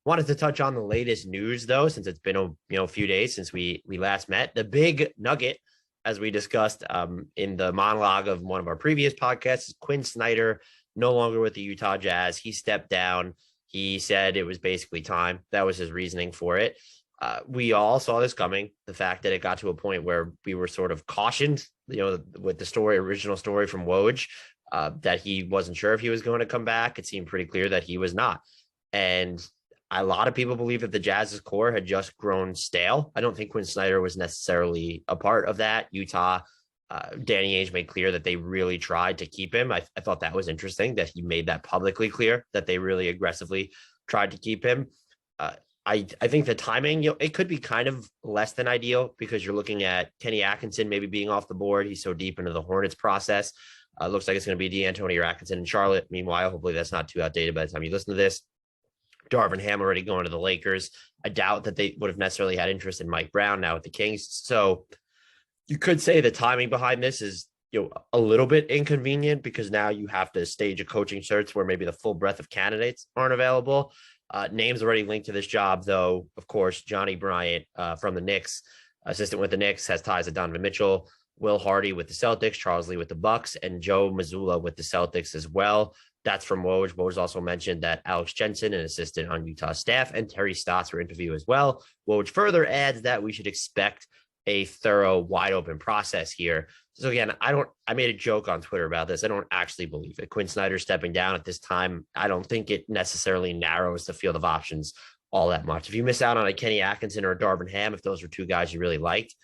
Wanted to touch on the latest news though, since it's been a few days since we last met. The big nugget, as we discussed in the monologue of one of our previous podcasts, is Quin Snyder no longer with the Utah Jazz. He stepped down. He said it was basically time. That was his reasoning for it. We all saw this coming. The fact that it got to a point where we were sort of cautioned, with the original story from Woj, that he wasn't sure if he was going to come back. It seemed pretty clear that he was not. And a lot of people believe that the Jazz's core had just grown stale. I don't think Quin Snyder was necessarily a part of that. Utah, Danny Ainge made clear that they really tried to keep him. I thought that was interesting that he made that publicly clear, that they really aggressively tried to keep him. I think the timing, it could be kind of less than ideal because you're looking at Kenny Atkinson maybe being off the board. He's so deep into the Hornets process. Looks like it's going to be D'Antoni or Atkinson in Charlotte. Meanwhile, hopefully that's not too outdated by the time you listen to this. Darvin Ham already going to the Lakers. I doubt that they would have necessarily had interest in Mike Brown now with the Kings. So you could say the timing behind this is a little bit inconvenient because now you have to stage a coaching search where maybe the full breadth of candidates aren't available. Names already linked to this job, though. Of course, Johnny Bryant from the Knicks, assistant with the Knicks, has ties to Donovan Mitchell. Will Hardy with the Celtics, Charles Lee with the Bucks, and Joe Mazzulla with the Celtics as well. That's from Woj. Woj also mentioned that Alex Jensen, an assistant on Utah's staff, and Terry Stotts were interviewed as well. Woj further adds that we should expect a thorough, wide open process here. So again, I made a joke on Twitter about this. I don't actually believe it. Quin Snyder stepping down at this time, I don't think it necessarily narrows the field of options all that much. If you miss out on a Kenny Atkinson or a Darvin Ham, if those were two guys you really liked,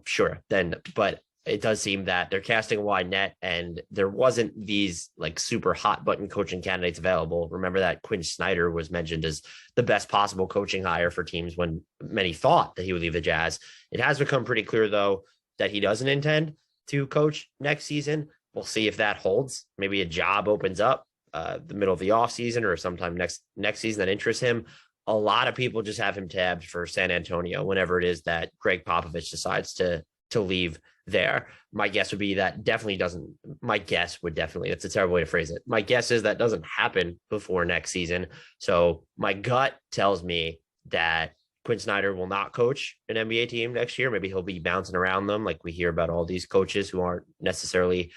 sure, then, but it does seem that they're casting a wide net and there wasn't these like super hot button coaching candidates available. Remember that Quin Snyder was mentioned as the best possible coaching hire for teams when many thought that he would leave the Jazz. It has become pretty clear though that he doesn't intend to coach next season. We'll see if that holds. Maybe a job opens up the middle of the offseason or sometime next season that interests him. A lot of people just have him tabbed for San Antonio whenever it is that Greg Popovich decides to leave there. My guess would be that that's a terrible way to phrase it. My guess is that doesn't happen before next season. So my gut tells me that Quin Snyder will not coach an NBA team next year. Maybe he'll be bouncing around them like we hear about all these coaches who don't necessarily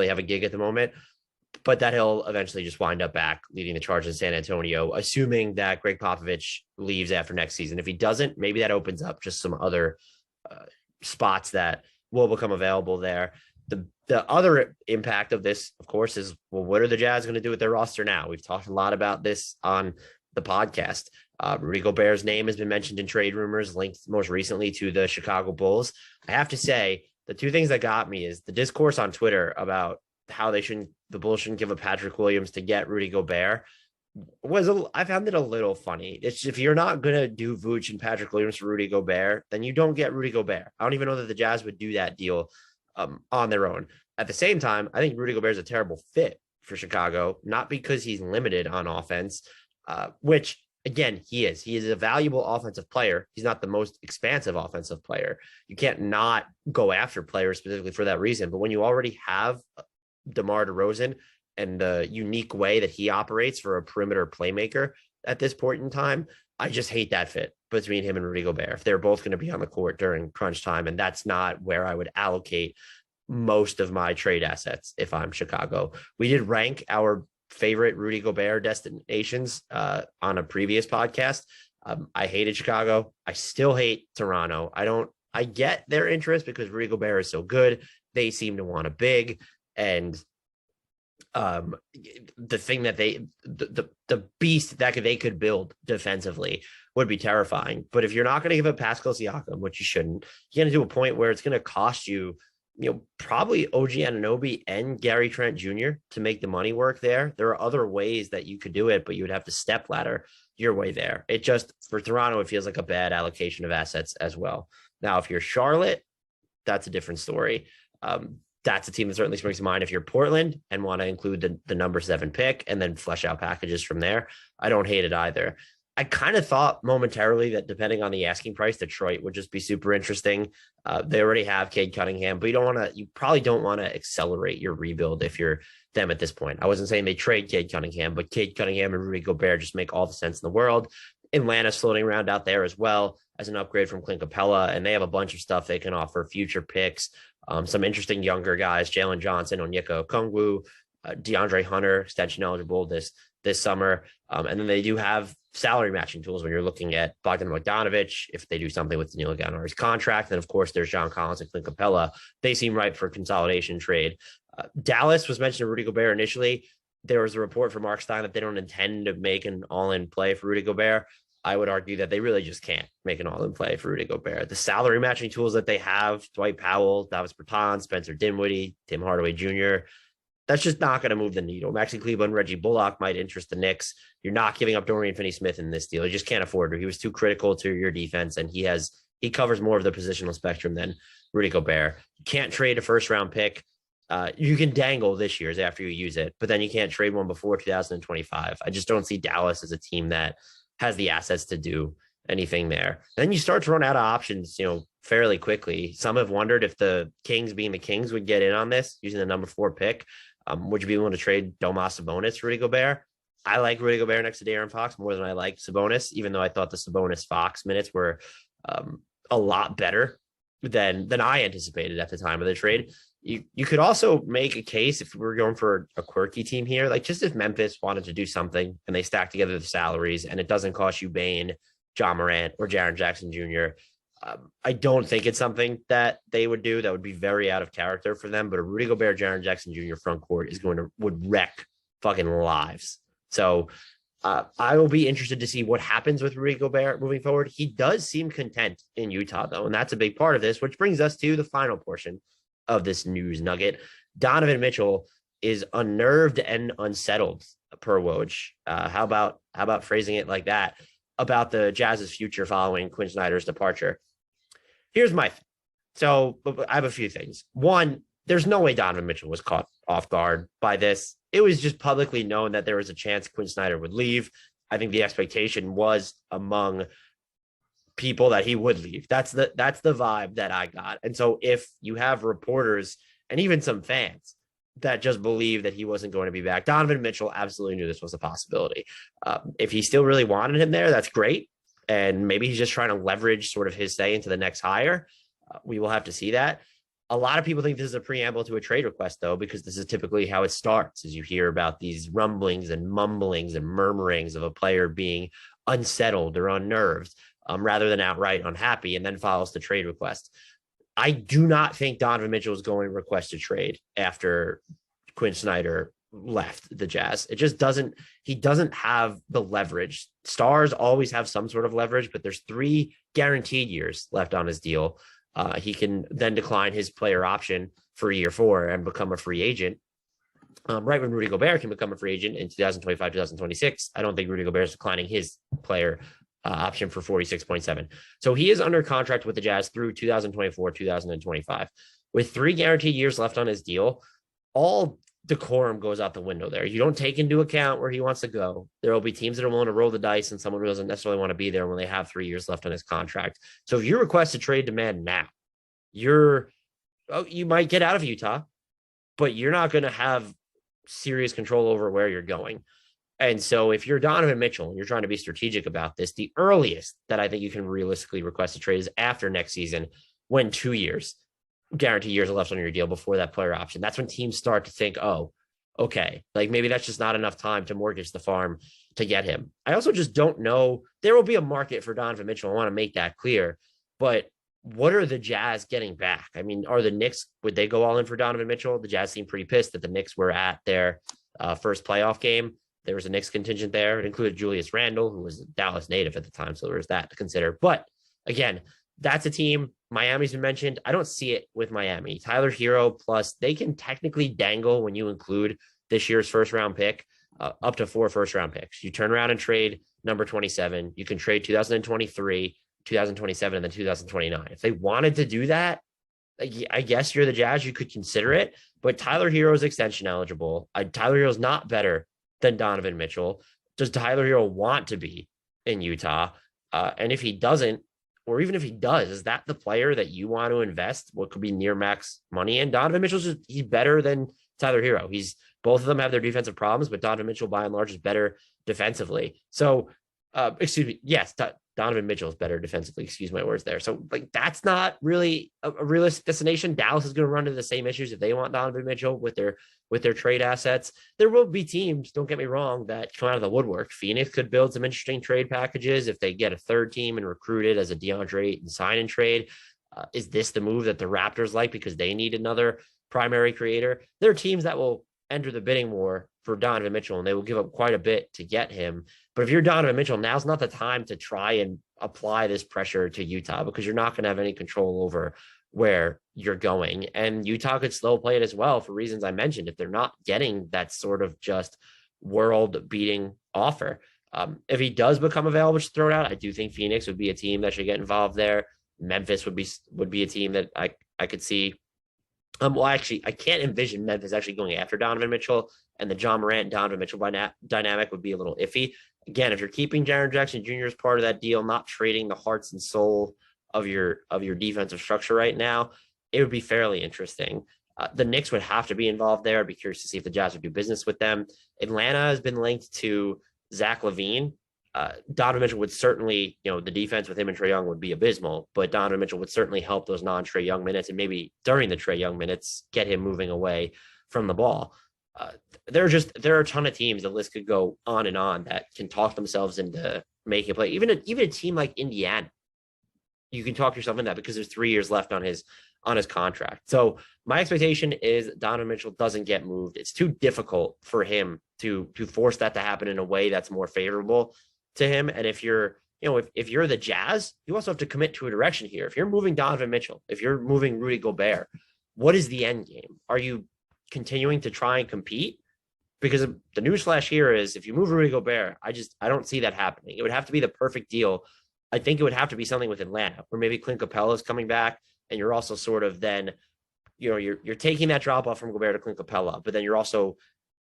have a gig at the moment, but that he'll eventually just wind up back leading the charge in San Antonio, assuming that Greg Popovich leaves after next season. If he doesn't, maybe that opens up just some other spots that will become available there. The other impact of this, of course, is, well, what are the Jazz going to do with their roster now? We've talked a lot about this on the podcast. Rudy Gobert's name has been mentioned in trade rumors, linked most recently to the Chicago Bulls. I have to say, the two things that got me is the discourse on Twitter about how the Bulls shouldn't give up Patrick Williams to get Rudy Gobert. I found it a little funny. It's, if you're not going to do Vooch and Patrick Williams for Rudy Gobert, then you don't get Rudy Gobert. I don't even know that the Jazz would do that deal on their own. At the same time, I think Rudy Gobert is a terrible fit for Chicago, not because he's limited on offense, which again, he is. He is a valuable offensive player. He's not the most expansive offensive player. You can't not go after players specifically for that reason. But when you already have DeMar DeRozan and the unique way that he operates for a perimeter playmaker at this point in time, I just hate that fit between him and Rudy Gobert. If they're both going to be on the court during crunch time, and that's not where I would allocate most of my trade assets if I'm Chicago. We did rank our favorite Rudy Gobert destinations on a previous podcast. I hated Chicago. I still hate Toronto. I get their interest because Rudy Gobert is so good. They seem to want a big, and the thing that the beast that they could build defensively would be terrifying. But if you're not going to give up Pascal Siakam, which you shouldn't, you're going to do a point where it's going to cost you, probably OG Anunoby and Gary Trent Jr. to make the money work there. There are other ways that you could do it, but you would have to step ladder your way there. It just, for Toronto, it feels like a bad allocation of assets as well. Now, if you're Charlotte, that's a different story. That's a team that certainly springs to mind. If you're Portland and want to include the number 7 pick and then flesh out packages from there, I don't hate it either. I kind of thought momentarily that depending on the asking price, Detroit would just be super interesting. They already have Cade Cunningham, but you probably don't want to accelerate your rebuild if you're them at this point. I wasn't saying they trade Cade Cunningham, but Cade Cunningham and Rudy Gobert just make all the sense in the world. Atlanta's floating around out there as well as an upgrade from Clint Capella, and they have a bunch of stuff they can offer, future picks, some interesting younger guys, Jalen Johnson, Onyeka Okongwu, DeAndre Hunter, extension eligible this summer. And then they do have salary matching tools when you're looking at Bogdan Bogdanovic, if they do something with Danilo Gallinari's contract. And of course, there's John Collins and Clint Capella. They seem ripe for consolidation trade. Dallas was mentioned to Rudy Gobert initially. There was a report from Mark Stein that they don't intend to make an all-in play for Rudy Gobert. I would argue that they really just can't make an all-in play for Rudy Gobert. The salary matching tools that they have, Dwight Powell, Davis Bertans, Spencer Dinwiddie, Tim Hardaway Jr., that's just not going to move the needle. Maxi Cleveland, Reggie Bullock might interest the Knicks. You're not giving up Dorian Finney-Smith in this deal. You just can't afford to. He was too critical to your defense, and he covers more of the positional spectrum than Rudy Gobert. You can't trade a first-round pick. You can dangle this year's after you use it, but then you can't trade one before 2025. I just don't see Dallas as a team that has the assets to do anything there. And then you start to run out of options, fairly quickly. Some have wondered if the Kings, being the Kings, would get in on this using the number 4 pick. Would you be willing to trade Domas Sabonis, Rudy Gobert? I like Rudy Gobert next to De'Aaron Fox more than I like Sabonis, even though I thought the Sabonis-Fox minutes were a lot better than I anticipated at the time of the trade. You could also make a case, if we're going for a quirky team here, like just if Memphis wanted to do something and they stack together the salaries and it doesn't cost you Bane, John Morant, or Jaren Jackson Jr., I don't think it's something that they would do. That would be very out of character for them. But a Rudy Gobert, Jaren Jackson Jr. front court would wreck fucking lives. So I will be interested to see what happens with Rudy Gobert moving forward. He does seem content in Utah, though, and that's a big part of this, which brings us to the final portion of this news nugget. Donovan Mitchell is unnerved and unsettled, per Woj. How about phrasing it like that about the Jazz's future following Quin Snyder's departure? Here's my thing. So I have a few things. One, there's no way Donovan Mitchell was caught off guard by this. It was just publicly known that there was a chance Quin Snyder would leave. I think the expectation was among people that he would leave. That's the vibe that I got. And so if you have reporters and even some fans that just believe that he wasn't going to be back, Donovan Mitchell absolutely knew this was a possibility. If he still really wanted him there, that's great. And maybe he's just trying to leverage sort of his say into the next hire. We will have to see that. A lot of people think this is a preamble to a trade request, though, because this is typically how it starts, as you hear about these rumblings and mumblings and murmurings of a player being unsettled or unnerved, rather than outright unhappy, and then follows the trade request. I do not think Donovan Mitchell is going to request a trade after Quin Snyder left the Jazz. It just he doesn't have the leverage. Stars always have some sort of leverage, but there's 3 guaranteed years left on his deal. He can then decline his player option for year 4 and become a free agent. Right when Rudy Gobert can become a free agent in 2025, 2026, I don't think Rudy Gobert is declining his player option for 46.7. So he is under contract with the Jazz through 2024, 2025. With 3 guaranteed years left on his deal, all decorum goes out the window there. You don't take into account where he wants to go. There will be teams that are willing to roll the dice and someone who doesn't necessarily want to be there when they have 3 years left on his contract. So if you request a trade demand now, you might get out of Utah, but you're not going to have serious control over where you're going. And so if you're Donovan Mitchell and you're trying to be strategic about this, the earliest that I think you can realistically request a trade is after next season, when 2 years, guaranteed years are left on your deal before that player option. That's when teams start to think, oh, okay, like maybe that's just not enough time to mortgage the farm to get him. I also just don't know. There will be a market for Donovan Mitchell. I want to make that clear. But what are the Jazz getting back? I mean, are the Knicks, would they go all in for Donovan Mitchell? The Jazz seem pretty pissed that the Knicks were at their first playoff game. There was a Knicks contingent there. It included Julius Randle, who was a Dallas native at the time. So there was that to consider. But again, that's a team. Miami's been mentioned. I don't see it with Miami. Tyler Hero plus they can technically dangle when you include this year's first round pick, up to 4 first round picks. You turn around and trade number 27. You can trade 2023, 2027, and then 2029. If they wanted to do that, I guess you're the Jazz. You could consider it. But Tyler Hero's extension eligible. Tyler Hero's not better than Donovan Mitchell. Does Tyler Hero want to be in Utah? And if he doesn't, or even if he does, is that the player that you want to invest what could be near max money in? Donovan Mitchell's he's better than Tyler Hero. Both of them have their defensive problems, but Donovan Mitchell by and large is better defensively. So, excuse me. Yes, Donovan Mitchell is better defensively. Excuse my words there. So, like, that's not really a realistic destination. Dallas is going to run into the same issues if they want Donovan Mitchell with their trade assets. There will be teams, don't get me wrong, that come out of the woodwork. Phoenix could build some interesting trade packages if they get a third team and recruit it as a DeAndre and sign and trade. Is this the move that the Raptors like because they need another primary creator? There are teams that will enter the bidding war for Donovan Mitchell, and they will give up quite a bit to get him. But if you're Donovan Mitchell, now's not the time to try and apply this pressure to Utah because you're not going to have any control over where you're going. And Utah could slow play it as well for reasons I mentioned if they're not getting that sort of just world-beating offer. If he does become available, just throw it out. I do think Phoenix would be a team that should get involved there. Memphis would be a team that I could see. Well, actually, I can't envision Memphis actually going after Donovan Mitchell, and the John Morant and Donovan Mitchell dynamic would be a little iffy. Again, if you're keeping Jaren Jackson Jr. as part of that deal, not trading the hearts and soul of your defensive structure right now, it would be fairly interesting. The Knicks would have to be involved there. I'd be curious to see if the Jazz would do business with them. Atlanta has been linked to Zach LaVine. Donovan Mitchell would certainly, the defense with him and Trae Young would be abysmal, but Donovan Mitchell would certainly help those non-Trae Young minutes and maybe during the Trae Young minutes get him moving away from the ball. There are a ton of teams. The list could go on and on that can talk themselves into making a play. Even a team like Indiana, you can talk yourself into that because there's 3 years left on his contract. So my expectation is Donovan Mitchell doesn't get moved. It's too difficult for him to force that to happen in a way that's more favorable to him. And if you're, if you're the Jazz, you also have to commit to a direction here. If you're moving Donovan Mitchell, if you're moving Rudy Gobert, what is the end game? Are you continuing to try and compete? Because the newsflash here is if you move Rudy Gobert, I don't see that happening. It would have to be the perfect deal. I think it would have to be something with Atlanta where maybe Clint Capella is coming back and you're also sort of then, you're taking that drop off from Gobert to Clint Capella, but then you're also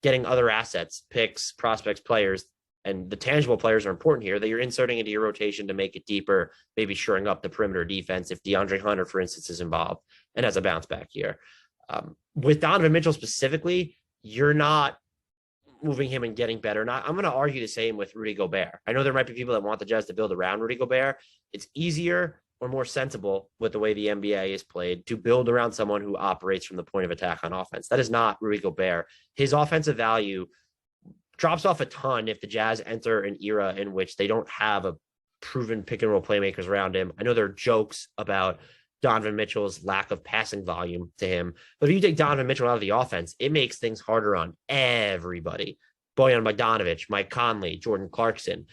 getting other assets, picks, prospects, players, and the tangible players are important here that you're inserting into your rotation to make it deeper, maybe shoring up the perimeter defense if DeAndre Hunter, for instance, is involved and has a bounce back year. With Donovan Mitchell specifically, you're not moving him and getting better. I'm going to argue the same with Rudy Gobert. I know there might be people that want the Jazz to build around Rudy Gobert. It's easier or more sensible with the way the NBA is played to build around someone who operates from the point of attack on offense. That is not Rudy Gobert. His offensive value drops off a ton if the Jazz enter an era in which they don't have a proven pick and roll playmakers around him. I know there are jokes about Donovan Mitchell's lack of passing volume to him, but if you take Donovan Mitchell out of the offense, it makes things harder on everybody. Bojan Bogdanovic, Mike Conley, Jordan Clarkson,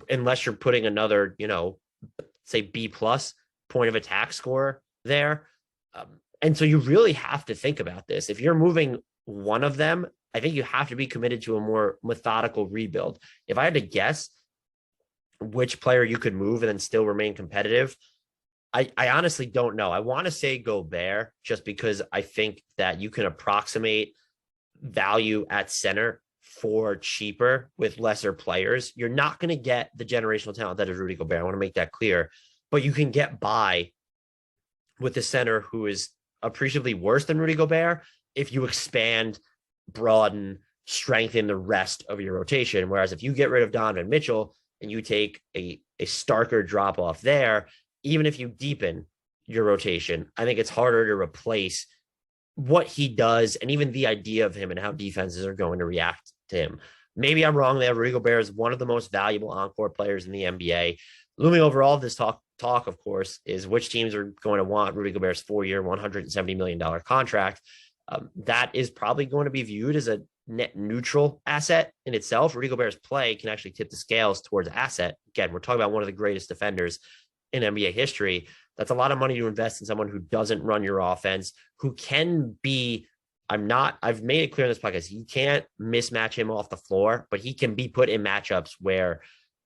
unless you're putting another, say B+ point of attack scorer there. And so you really have to think about this. If you're moving one of them, I think you have to be committed to a more methodical rebuild. If I had to guess which player you could move and then still remain competitive, I honestly don't know. I want to say Gobert just because I think that you can approximate value at center for cheaper with lesser players. You're not going to get the generational talent that is Rudy Gobert. I want to make that clear. But you can get by with the center who is appreciably worse than Rudy Gobert if you expand, broaden, strengthen the rest of your rotation. Whereas if you get rid of Donovan Mitchell and you take a starker drop off there, even if you deepen your rotation, I think it's harder to replace what he does and even the idea of him and how defenses are going to react to him. Maybe I'm wrong there. Rudy Gobert is one of the most valuable on-court players in the NBA. Looming over all of this talk, of course, is which teams are going to want Rudy Gobert's 4-year, $170 million contract. That is probably going to be viewed as a net neutral asset in itself. Rudy Gobert's play can actually tip the scales towards asset. Again, we're talking about one of the greatest defenders in NBA history. That's a lot of money to invest in someone who doesn't run your offense, who can be, I've made it clear in this podcast, you can't mismatch him off the floor, but he can be put in matchups where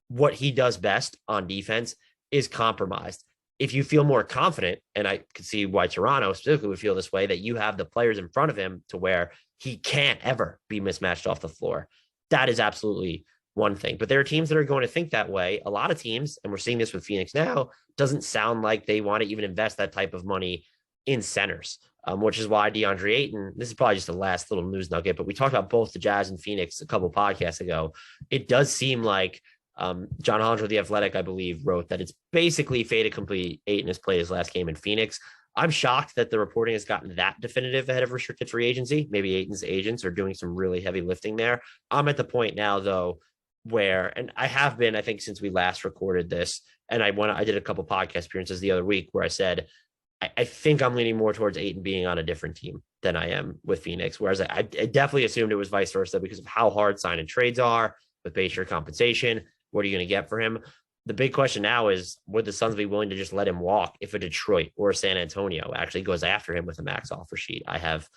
what he does best on defense is compromised. If you feel more confident, and I could see why Toronto specifically would feel this way, that you have the players in front of him to where he can't ever be mismatched off the floor, that is absolutely one thing. But there are teams that are going to think that way. A lot of teams, and we're seeing this with Phoenix now, doesn't sound like they want to even invest that type of money in centers. which is why DeAndre Ayton, this is probably just the last little news nugget, but we talked about both the Jazz and Phoenix a couple podcasts ago. It does seem like John Hollinger of The Athletic, I believe, wrote that it's basically fait accompli. Ayton has played his last game in Phoenix. I'm shocked that the reporting has gotten that definitive ahead of restricted free agency. Maybe Ayton's agents are doing some really heavy lifting there. I'm at the point now, though, where, and I have been, I think, since we last recorded this, and I did a couple podcast appearances the other week where I said, I think I'm leaning more towards Ayton being on a different team than I am with Phoenix. Whereas I definitely assumed it was vice versa because of how hard sign and trades are with base year compensation. What are you going to get for him? The big question now is, would the Suns be willing to just let him walk if a Detroit or San Antonio actually goes after him with a max offer sheet? I have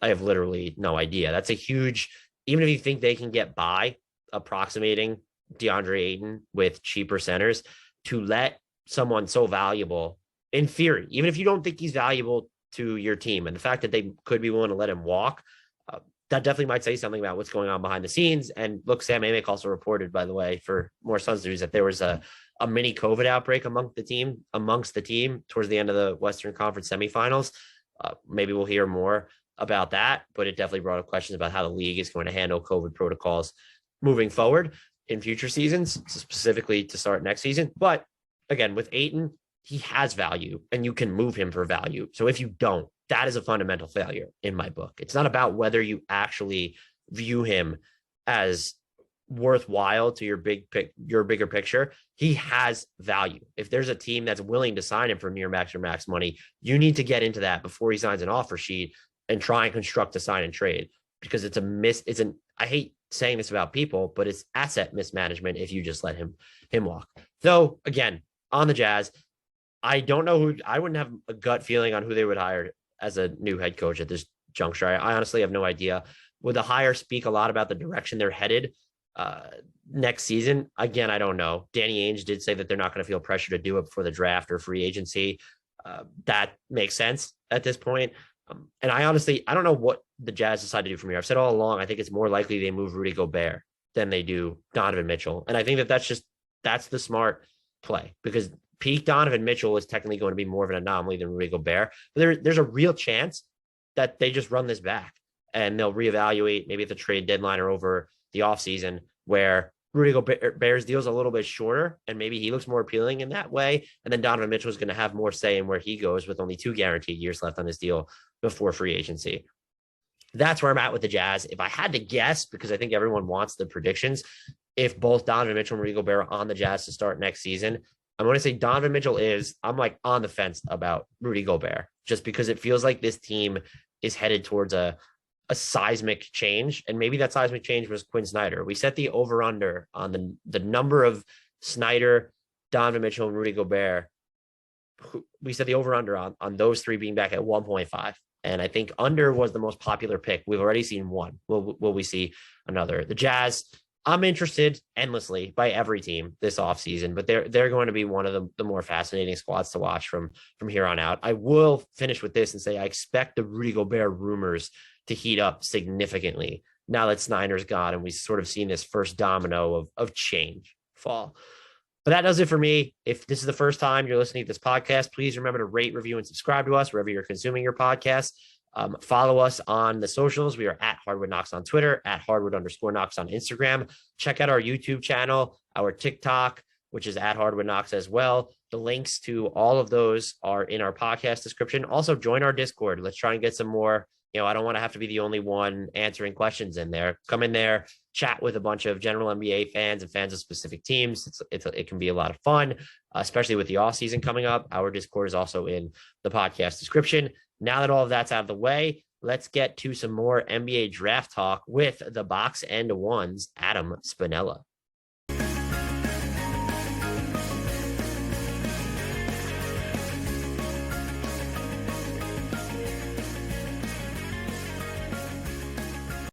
literally no idea. That's a huge, even if you think they can get by approximating DeAndre Ayton with cheaper centers, to let someone so valuable, in theory, even if you don't think he's valuable to your team, and the fact that they could be willing to let him walk, that definitely might say something about what's going on behind the scenes. And look, Sam Amick also reported, by the way, for more Suns news, that there was a mini COVID outbreak amongst the team towards the end of the Western Conference semifinals. Maybe we'll hear more about that, but it definitely brought up questions about how the league is going to handle COVID protocols moving forward in future seasons, specifically to start next season. But again, with Ayton, he has value and you can move him for value. So if you don't, that is a fundamental failure in my book. It's not about whether you actually view him as worthwhile to your bigger picture. He has value. If there's a team that's willing to sign him for near max or max money, you need to get into that before he signs an offer sheet and try and construct a sign and trade, because I hate saying this about people, but it's asset mismanagement if you just let him walk. Though, again, on the Jazz, I don't know I wouldn't have a gut feeling on who they would hire as a new head coach at this juncture. I honestly have no idea. Would the hire speak a lot about the direction they're headed next season? Again, I don't know. Danny Ainge did say that they're not going to feel pressure to do it before the draft or free agency. That makes sense at this point. And I don't know what the Jazz decide to do from here. I've said all along, I think it's more likely they move Rudy Gobert than they do Donovan Mitchell. And I think that's the smart play, because peak Donovan Mitchell is technically going to be more of an anomaly than Rudy Gobert. But there's a real chance that they just run this back and they'll reevaluate maybe at the trade deadline or over the offseason, where Rudy Gobert's deal is a little bit shorter and maybe he looks more appealing in that way. And then Donovan Mitchell is going to have more say in where he goes with only 2 guaranteed years left on his deal before free agency. That's where I'm at with the Jazz. If I had to guess, because I think everyone wants the predictions, if both Donovan Mitchell and Rudy Gobert are on the Jazz to start next season, I'm going to say Donovan Mitchell I'm like on the fence about Rudy Gobert, just because it feels like this team is headed towards a seismic change. And maybe that seismic change was Quin Snyder. We set the over-under on the number of Snyder, Donovan Mitchell, and Rudy Gobert. We set the over-under on those 3 being back at 1.5. And I think under was the most popular pick. We've already seen one. Will we see another? The Jazz, I'm interested endlessly by every team this offseason, but they're going to be one of the more fascinating squads to watch from here on out. I will finish with this and say I expect the Rudy Gobert rumors to heat up significantly now that Snyder's gone and we've sort of seen this first domino of change fall. But that does it for me. If this is the first time you're listening to this podcast, please remember to rate, review, and subscribe to us wherever you're consuming your podcast. Follow us on the socials. We are at Hardwood Knocks on Twitter, at Hardwood_Knocks on Instagram. Check out our YouTube channel, our TikTok, which is at Hardwood Knocks as well. The links to all of those are in our podcast description. Also, join our Discord. Let's try and get some more. I don't want to have to be the only one answering questions in there. Come in there, chat with a bunch of general NBA fans and fans of specific teams. It can be a lot of fun, especially with the off season coming up. Our Discord is also in the podcast description. Now that all of that's out of the way, let's get to some more NBA draft talk with the Box and One's Adam Spinella.